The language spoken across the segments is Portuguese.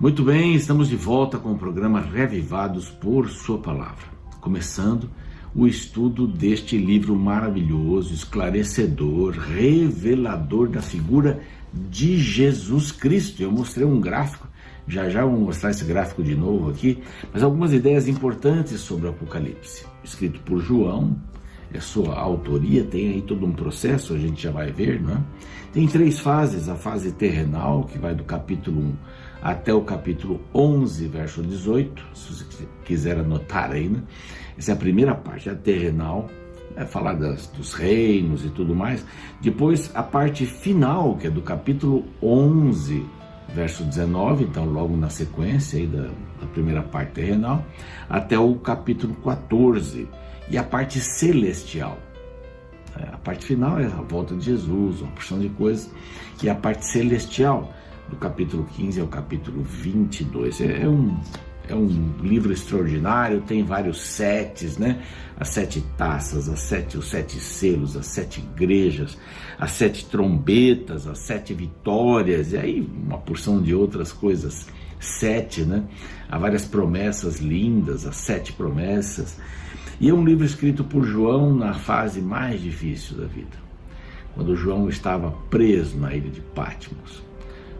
Muito bem, estamos de volta com o programa Revivados por Sua Palavra, começando o estudo deste livro maravilhoso, esclarecedor, revelador da figura de Jesus Cristo. Eu mostrei um gráfico, já vou mostrar esse gráfico de novo aqui, mas algumas ideias importantes sobre o Apocalipse, escrito por João. É sua autoria, tem aí todo um processo, a gente já vai ver, não é? Tem 3 fases, a fase terrenal, que vai do capítulo 1 até o capítulo 11, verso 18, se você quiser anotar aí, né? Essa é a primeira parte, a terrenal, é falar dos reinos e tudo mais. Depois a parte final, que é do capítulo 11, verso 19, então logo na sequência aí da primeira parte terrenal, até o capítulo 14, e a parte celestial. A parte final é a volta de Jesus, uma porção de coisas, e a parte celestial, do capítulo 15 ao capítulo 22. É um livro extraordinário, tem vários setes, né? As 7 taças, os 7 selos, as 7 igrejas, as 7 trombetas, as 7 vitórias, e aí uma porção de outras coisas. 7, né? Há várias promessas lindas, as 7 promessas. E é um livro escrito por João na fase mais difícil da vida, quando João estava preso na ilha de Patmos.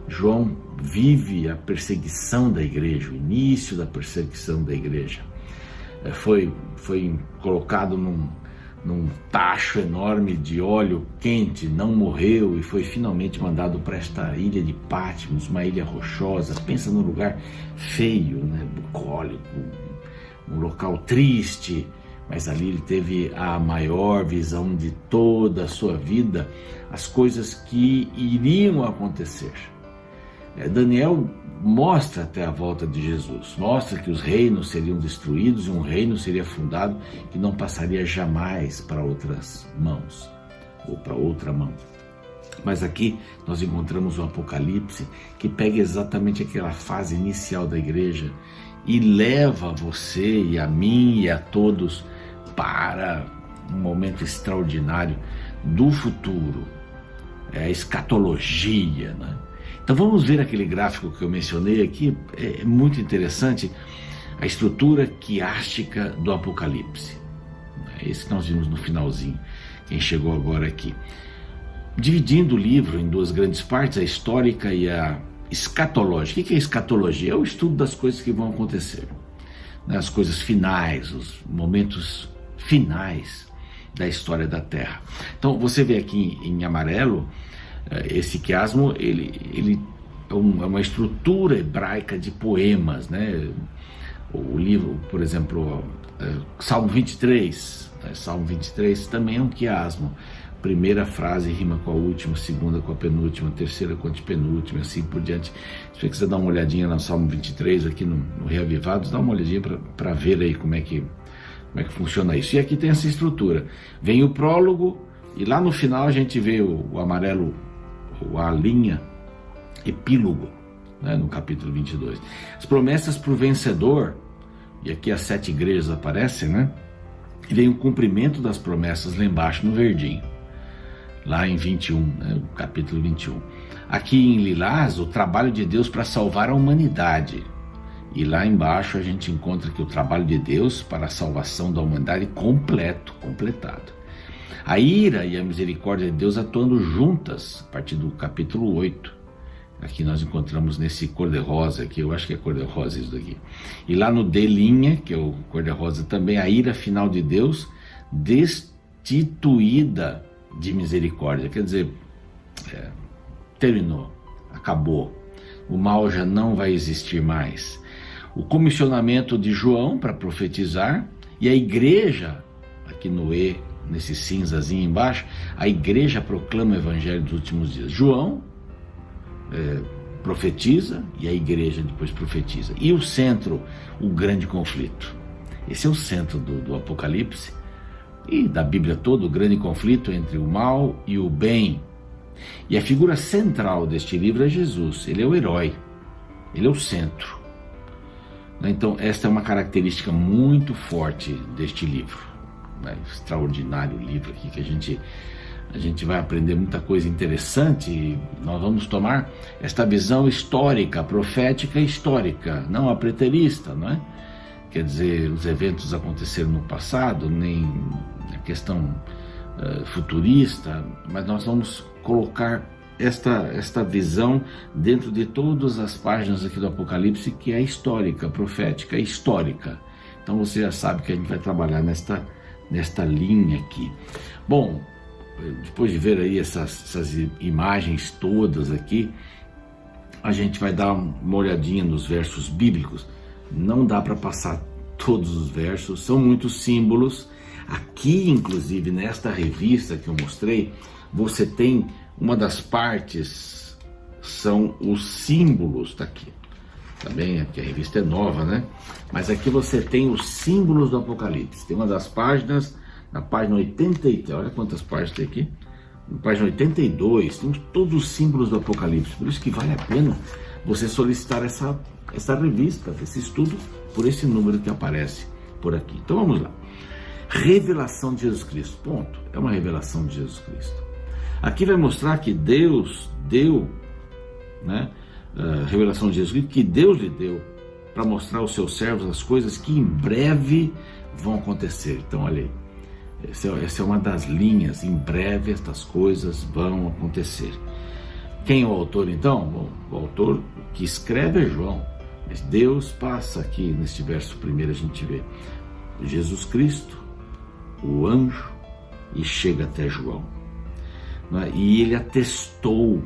João vive a perseguição da igreja, o início da perseguição da igreja. Foi colocado num tacho enorme de óleo quente, não morreu e foi finalmente mandado para esta ilha de Patmos, uma ilha rochosa. Pensa num lugar feio, né? Bucólico, um local triste. Mas ali ele teve a maior visão de toda a sua vida, as coisas que iriam acontecer. Daniel mostra até a volta de Jesus, mostra que os reinos seriam destruídos e um reino seria fundado que não passaria jamais para outras mãos, ou para outra mão. Mas aqui nós encontramos o Apocalipse, que pega exatamente aquela fase inicial da igreja e leva você e a mim e a todos para um momento extraordinário do futuro, a escatologia, né? Então vamos ver aquele gráfico que eu mencionei aqui, é muito interessante, a estrutura quiástica do Apocalipse. É esse que nós vimos no finalzinho, quem chegou agora aqui. Dividindo o livro em 2 grandes partes, a histórica e a escatológica. O que é escatologia? É o estudo das coisas que vão acontecer, né? As coisas finais, os momentos finais da história da Terra. Então você vê aqui em amarelo, esse quiasmo, ele é uma estrutura hebraica de poemas, né? O livro, por exemplo, Salmo 23, Salmo 23 também é um quiasmo. Primeira frase rima com a última, segunda com a penúltima, terceira com a antepenúltima, assim por diante. Se você quiser dar uma olhadinha no Salmo 23 aqui no Reavivados, dá uma olhadinha para ver aí como é que funciona isso. E aqui tem essa estrutura. Vem o prólogo e lá no final a gente vê o amarelo, a linha epílogo, né, no capítulo 22. As promessas para o vencedor, e aqui as 7 igrejas aparecem, né? E vem o cumprimento das promessas lá embaixo no verdinho, lá em 21, né, o capítulo 21. Aqui em lilás, o trabalho de Deus para salvar a humanidade. E lá embaixo a gente encontra que o trabalho de Deus para a salvação da humanidade completado. A ira e a misericórdia de Deus atuando juntas, a partir do capítulo 8. Aqui nós encontramos nesse cor-de-rosa aqui, eu acho que é cor-de-rosa isso daqui. E lá no D', que é o cor-de-rosa também, a ira final de Deus destituída de misericórdia. Quer dizer, terminou, acabou. O mal já não vai existir mais. O comissionamento de João para profetizar, e a igreja, aqui no E, nesse cinzazinho embaixo, a igreja proclama o evangelho dos últimos dias. João profetiza e a igreja depois profetiza. E o centro, o grande conflito. Esse é o centro do Apocalipse e da Bíblia toda, o grande conflito entre o mal e o bem. E a figura central deste livro é Jesus. Ele é o herói, ele é o centro. Então esta é uma característica muito forte deste livro, né? Extraordinário livro aqui que a gente A gente vai aprender muita coisa interessante e nós vamos tomar esta visão histórica, profética e histórica, não a preterista, não é? Quer dizer, os eventos aconteceram no passado, nem a questão futurista, mas nós vamos colocar esta visão dentro de todas as páginas aqui do Apocalipse, que é histórica, profética e histórica. Então você já sabe que a gente vai trabalhar nesta linha aqui. Bom, depois de ver aí essas imagens todas aqui, a gente vai dar uma olhadinha nos versos bíblicos. Não dá para passar todos os versos, são muitos símbolos. Aqui, inclusive, nesta revista que eu mostrei, você tem uma das partes, são os símbolos daqui. Tá bem? Aqui a revista é nova, né? Mas aqui você tem os símbolos do Apocalipse. Tem uma das páginas, na página 83, olha quantas páginas tem aqui. Na página 82, temos todos os símbolos do Apocalipse. Por isso que vale a pena você solicitar essa revista, esse estudo, por esse número que aparece por aqui. Então vamos lá. Revelação de Jesus Cristo. Ponto. É uma revelação de Jesus Cristo. Aqui vai mostrar que Deus deu, né? Revelação de Jesus Cristo, que Deus lhe deu para mostrar aos seus servos as coisas que em breve vão acontecer. Então, olha aí, essa é uma das linhas, em breve estas coisas vão acontecer. Quem é o autor então? Bom, o autor que escreve é João, mas Deus passa aqui neste verso primeiro, a gente vê Jesus Cristo, o anjo, e chega até João, né? E ele atestou.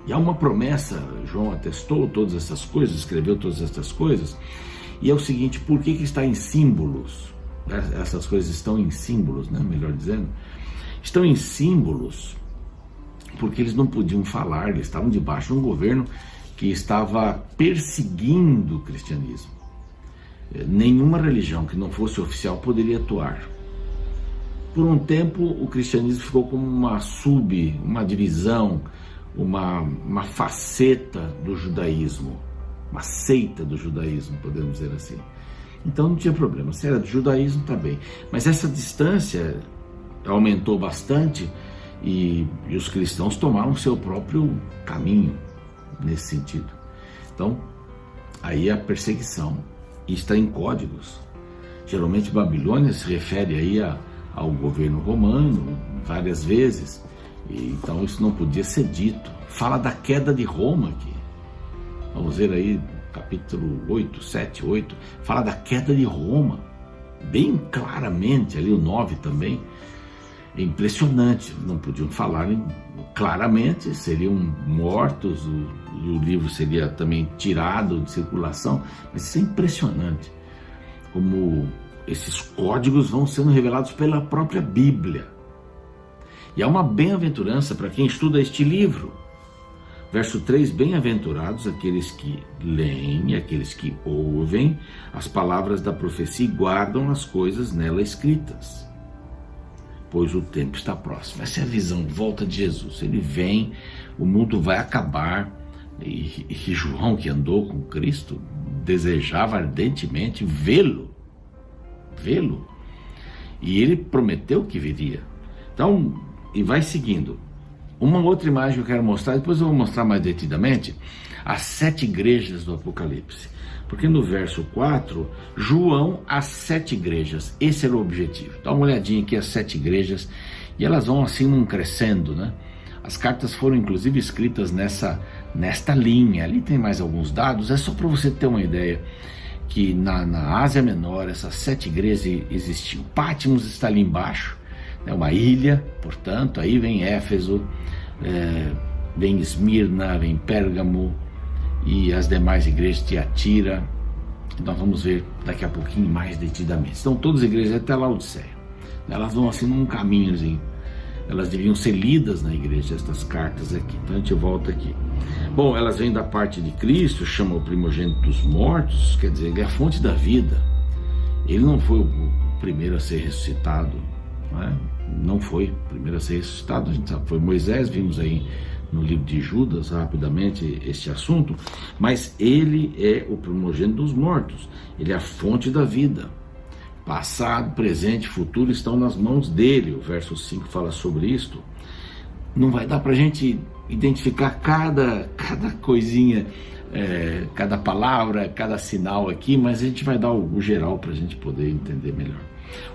E há uma promessa, João atestou todas essas coisas, escreveu todas essas coisas, e é o seguinte, por que está em símbolos? Essas coisas estão em símbolos, né? Melhor dizendo, estão em símbolos porque eles não podiam falar, eles estavam debaixo de um governo que estava perseguindo o cristianismo. Nenhuma religião que não fosse oficial poderia atuar. Por um tempo, o cristianismo ficou como uma divisão, uma faceta do judaísmo, uma seita do judaísmo, podemos dizer assim. Então não tinha problema, se era do judaísmo, tá bem. Mas essa distância aumentou bastante e os cristãos tomaram seu próprio caminho nesse sentido. Então, aí a perseguição está em códigos. Geralmente Babilônia se refere aí ao governo romano várias vezes. Então isso não podia ser dito. Fala da queda de Roma aqui. Vamos ver aí, capítulo 8, 7, 8. Fala da queda de Roma. Bem claramente, ali o 9 também. É impressionante. Não podiam falar claramente, seriam mortos, e o livro seria também tirado de circulação. Mas isso é impressionante. Como esses códigos vão sendo revelados pela própria Bíblia. E há uma bem-aventurança para quem estuda este livro. Verso 3, bem-aventurados aqueles que leem e aqueles que ouvem as palavras da profecia e guardam as coisas nela escritas, pois o tempo está próximo. Essa é a visão de volta de Jesus. Ele vem, o mundo vai acabar, e João, que andou com Cristo, desejava ardentemente vê-lo, e ele prometeu que viria. Então, e vai seguindo. Uma outra imagem que eu quero mostrar, depois eu vou mostrar mais detidamente, as 7 igrejas do Apocalipse. Porque no verso 4, João, as 7 igrejas, esse era o objetivo. Dá uma olhadinha aqui, as 7 igrejas, e elas vão assim num crescendo, né? As cartas foram inclusive escritas nesta linha. Ali tem mais alguns dados, é só para você ter uma ideia que na Ásia Menor essas 7 igrejas existiam. Patmos está ali embaixo, é uma ilha, portanto, aí vem Éfeso, vem Esmirna, vem Pérgamo e as demais igrejas de Tiatira. Nós vamos ver daqui a pouquinho mais detidamente. Então todas as igrejas até Laodiceia, elas vão assim num caminhozinho. Elas deviam ser lidas na igreja, estas cartas aqui. Então a gente volta aqui. Bom, elas vêm da parte de Cristo, chama o primogênito dos mortos, quer dizer, ele é a fonte da vida. Ele não foi o primeiro a ser ressuscitado, não é? Não foi o primeiro a ser ressuscitado, a gente sabe, foi Moisés. Vimos aí no livro de Judas rapidamente este assunto, mas ele é o primogênito dos mortos, ele é a fonte da vida. Passado, presente e futuro estão nas mãos dele. O verso 5 fala sobre isto. Não vai dar para a gente identificar cada coisinha, cada palavra, cada sinal aqui, mas a gente vai dar o geral para a gente poder entender melhor.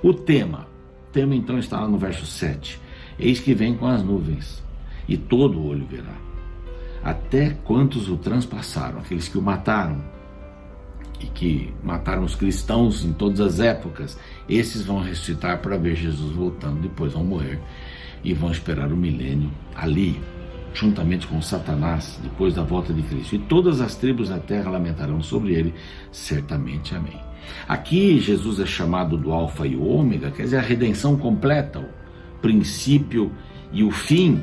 O tema então está lá no verso 7. Eis que vem com as nuvens, e todo olho verá. Até quantos o transpassaram, aqueles que o mataram, e que mataram os cristãos em todas as épocas, esses vão ressuscitar para ver Jesus voltando, depois vão morrer e vão esperar o milênio ali, juntamente com Satanás, depois da volta de Cristo. E todas as tribos da terra lamentarão sobre ele, certamente. Amém. Aqui Jesus é chamado do Alfa e o Ômega, quer dizer, a redenção completa, o princípio e o fim.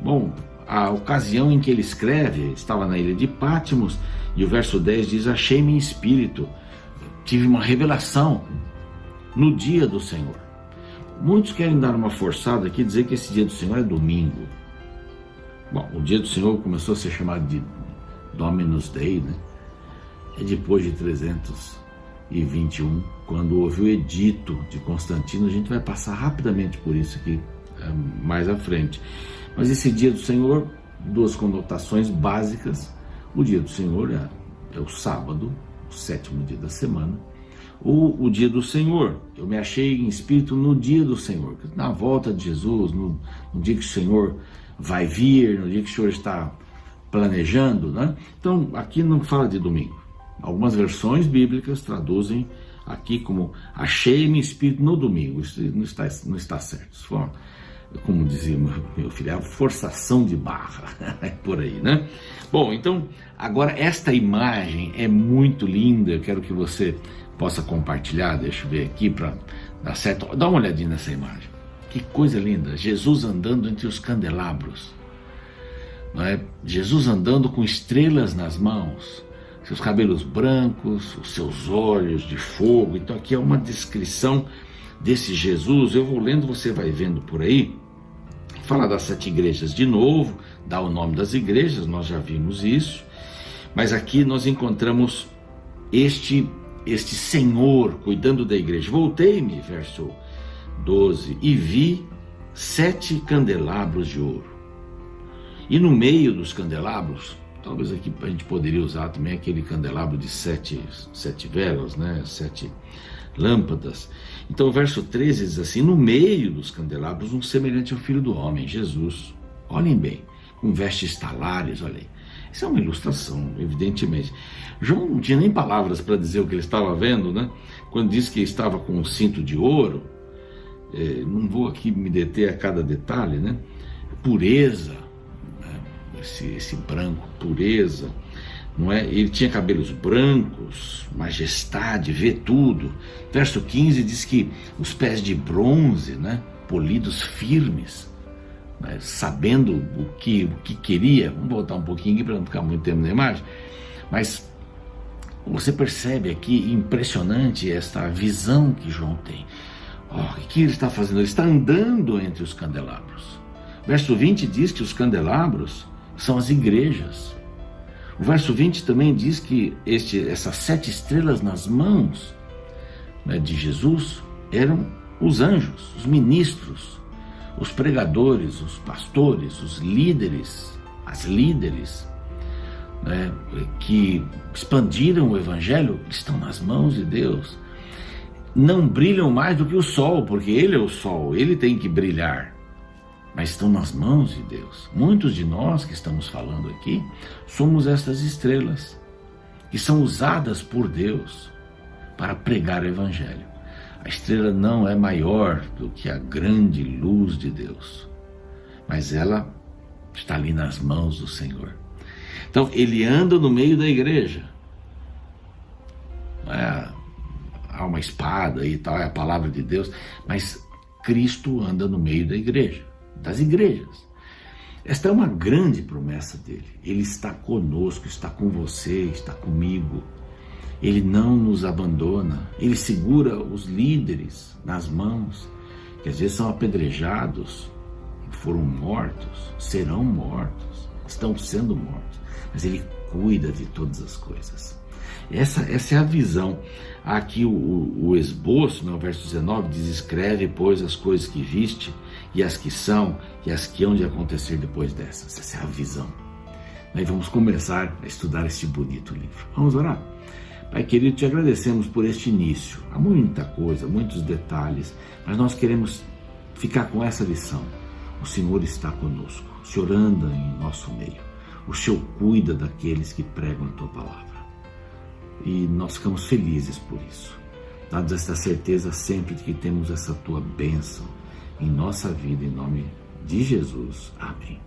Bom, a ocasião em que ele escreve, estava na ilha de Patmos, e o verso 10 diz: achei-me em espírito, tive uma revelação no dia do Senhor. Muitos querem dar uma forçada aqui e dizer que esse dia do Senhor é domingo. Bom, o dia do Senhor começou a ser chamado de Dominus Day, né? É depois de 321, quando houve o edito de Constantino. A gente vai passar rapidamente por isso aqui mais à frente. Mas esse dia do Senhor, duas conotações básicas. O dia do Senhor é o sábado, o sétimo dia da semana. Ou o dia do Senhor, eu me achei em espírito no dia do Senhor, na volta de Jesus, no dia que o Senhor vai vir, no dia que o Senhor está planejando, né? Então aqui não fala de domingo. Algumas versões bíblicas traduzem aqui como achei-me em espírito no domingo. Isso não está certo. Isso foi, como dizia meu filho, é a forçação de barra, é por aí, né? Bom, então agora esta imagem é muito linda. Eu quero que você possa compartilhar. Deixa eu ver aqui para dar certo. Dá uma olhadinha nessa imagem. Que coisa linda! Jesus andando entre os candelabros, não é? Jesus andando com estrelas nas mãos, seus cabelos brancos, os seus olhos de fogo. Então aqui é uma descrição desse Jesus. Eu vou lendo, você vai vendo por aí. Fala das 7 igrejas de novo, dá o nome das igrejas, nós já vimos isso. Mas aqui nós encontramos este Senhor cuidando da igreja. Voltei-me, verso 12, e vi 7 candelabros de ouro. E no meio dos candelabros, talvez aqui a gente poderia usar também aquele candelabro de 7 velas, né? 7 lâmpadas. Então o verso 13 diz assim: no meio dos candelabros, um semelhante ao Filho do Homem, Jesus. Olhem bem, com vestes talares, olha aí. Isso é uma ilustração, evidentemente. João não tinha nem palavras para dizer o que ele estava vendo, né? Quando diz que estava com um cinto de ouro, não vou aqui me deter a cada detalhe, né? Pureza, né? Esse branco, pureza, não é? Ele tinha cabelos brancos, majestade, vê tudo. Verso 15 diz que os pés de bronze, né? Polidos firmes, né? Sabendo o que queria. Vamos voltar um pouquinho aqui para não ficar muito tempo na imagem, mas você percebe aqui, impressionante esta visão que João tem. O que ele está fazendo? Ele está andando entre os candelabros. Verso 20 diz que os candelabros são as igrejas. O verso 20 também diz que essas 7 estrelas nas mãos, né, de Jesus eram os anjos, os ministros, os pregadores, os pastores, os líderes, as líderes, né, que expandiram o evangelho, estão nas mãos de Deus. Não brilham mais do que o sol, porque ele é o sol, ele tem que brilhar, mas estão nas mãos de Deus. Muitos de nós que estamos falando aqui somos estas estrelas que são usadas por Deus para pregar o evangelho. A estrela não é maior do que a grande luz de Deus, mas ela está ali nas mãos do Senhor. Então ele anda no meio da igreja. Há uma espada e tal, é a palavra de Deus, mas Cristo anda no meio da igreja, das igrejas. Esta é uma grande promessa dele. Ele está conosco, está com você, está comigo. Ele não nos abandona. Ele segura os líderes nas mãos, que às vezes são apedrejados, foram mortos, serão mortos, estão sendo mortos, mas ele cuida de todas as coisas. Essa é a visão. Aqui o esboço, no verso 19, diz: escreve, pois, as coisas que viste e as que são, e as que hão de acontecer depois dessas. Essa é a visão. Aí vamos começar a estudar este bonito livro. Vamos orar? Pai querido, te agradecemos por este início. Há muita coisa, muitos detalhes, mas nós queremos ficar com essa lição. O Senhor está conosco, o Senhor anda em nosso meio, o Senhor cuida daqueles que pregam a tua palavra. E nós ficamos felizes por isso. Dá-nos esta certeza sempre de que temos essa tua bênção em nossa vida, em nome de Jesus. Amém.